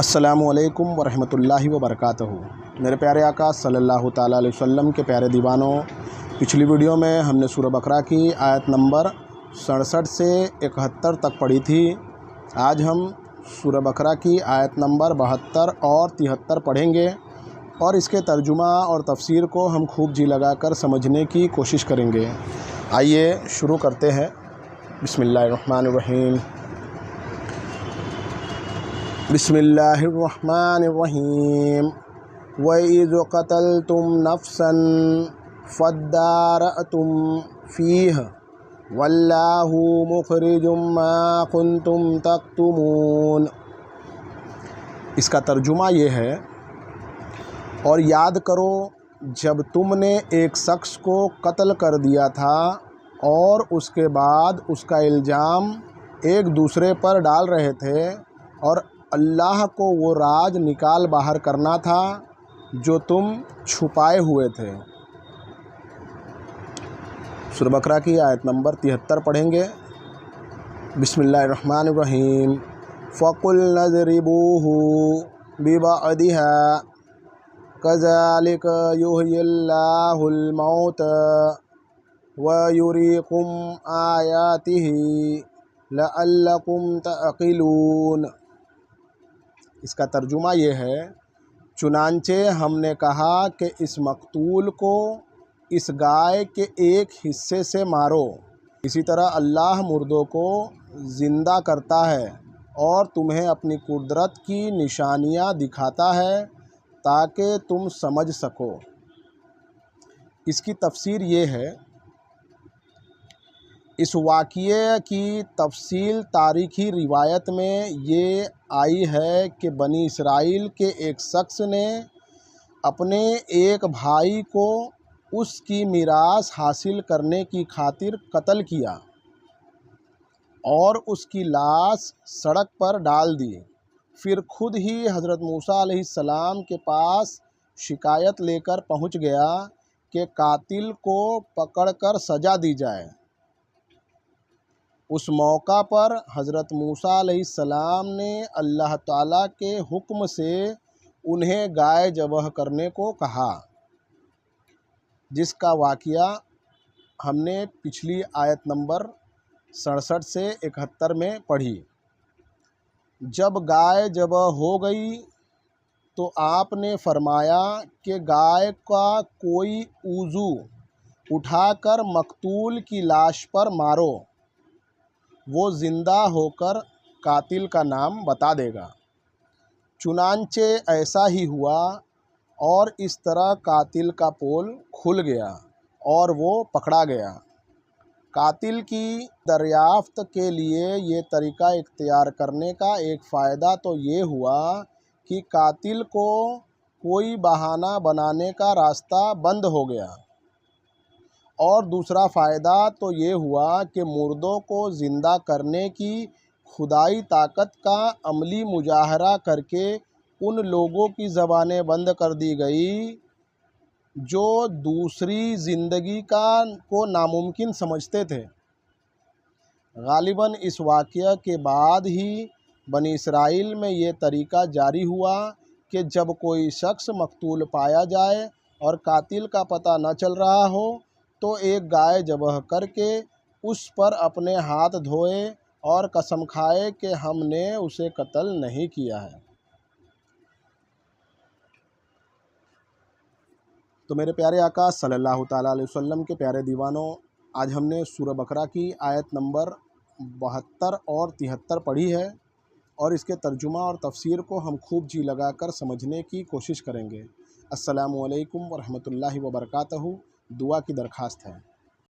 अस्सलामु अलैकुम वरहमतुल्लाहि वबरकातुहू। मेरे प्यारे आका सल्लल्लाहु ताला अलैहि वसल्लम के प्यारे दीवानों, पिछली वीडियो में हमने सूरह बकरा की आयत नंबर 67 से 71 तक पढ़ी थी। आज हम सूरह बकरा की आयत नंबर 72 और 73 पढ़ेंगे और इसके तर्जुमा और तफसीर को हम खूब जी लगाकर समझने की कोशिश करेंगे। आइए शुरू करते हैं। बिस्मिल्लाहिर्रहमानिर्रहीम। बिस्मिल्लाहिर्रहमानिर्रहीम। वइज़ क़तलतुम नफ़्सन फ़द्दारअतुम फ़ीहा वल्लाहु मुख़रिजुम मा कुन्तुम तक्तुमून। इसका तर्जुमा ये है, और याद करो जब तुमने एक शख्स को कत्ल कर दिया था और उसके बाद उसका इल्ज़ाम एक दूसरे पर डाल रहे थे और अल्लाह को वो राज निकाल बाहर करना था जो तुम छुपाए हुए थे। सूरह बकरा की आयत नंबर 73 पढ़ेंगे। बिस्मिल्लाहिर्रहमानिर्रहीम। फ़क़ुल्ना ज़रिबूहु बिबअदिहा कज़ालिका युह्यिल्लाहुल मौता व युरीकुम आयातिही लअल्लकुम तअक़िलून। इसका तर्जुमा ये है, चुनांचे हमने कहा कि इस मकतूल को इस गाय के एक हिस्से से मारो। इसी तरह अल्लाह मुर्दों को ज़िंदा करता है और तुम्हें अपनी कुदरत की निशानियाँ दिखाता है ताकि तुम समझ सको। इसकी तफसीर ये है, इस वाक़ये की तफसील तारीख़ी रिवायत में ये आई है कि बनी इसराइल के एक शख्स ने अपने एक भाई को उसकी मीरास हासिल करने की खातिर कत्ल किया और उसकी लाश सड़क पर डाल दी। फिर खुद ही हज़रत मूसा अलैहिस्सलाम के पास शिकायत लेकर पहुंच गया कि कातिल को पकड़कर सज़ा दी जाए। उस मौका पर हज़रत मूसा अलैहिस्सलाम ने अल्लाह ताला के हुक्म से उन्हें गाय ज़बह करने को कहा, जिसका वाक़या हमने पिछली आयत नंबर 67 से 71 में पढ़ी। जब गाय ज़बह हो गई तो आपने फरमाया कि गाय का कोई उज़ू उठाकर मकतूल की लाश पर मारो, वो ज़िंदा होकर कातिल का नाम बता देगा। चुनांचे ऐसा ही हुआ और इस तरह कातिल का पोल खुल गया और वो पकड़ा गया। कातिल की दरियाफ्त के लिए ये तरीक़ा इख्तियार करने का एक फ़ायदा तो ये हुआ कि कातिल को कोई बहाना बनाने का रास्ता बंद हो गया, और दूसरा फ़ायदा तो ये हुआ कि मुर्दों को ज़िंदा करने की खुदाई ताकत का अमली मुजाहरा करके उन लोगों की ज़बानें बंद कर दी गई जो दूसरी ज़िंदगी को नामुमकिन समझते थे। गालिबन इस वाक़या के बाद ही बनी इसराइल में ये तरीक़ा जारी हुआ कि जब कोई शख्स मकतूल पाया जाए और कातिल का पता न चल रहा हो तो एक गाय ज़बह करके उस पर अपने हाथ धोए और कसम खाए कि हमने उसे कत्ल नहीं किया है। तो मेरे प्यारे आका सल्लल्लाहु ताला अलैहि वसल्लम के प्यारे दीवानों, आज हमने सूरह बकरा की आयत नंबर 72 और 73 पढ़ी है और इसके तर्जुमा और तफसीर को हम खूब जी लगाकर समझने की कोशिश करेंगे। अस्सलामु अलैकुम वरहमतुल्लाहि वबरकातुहू। दुआ की दरख्वास्त है।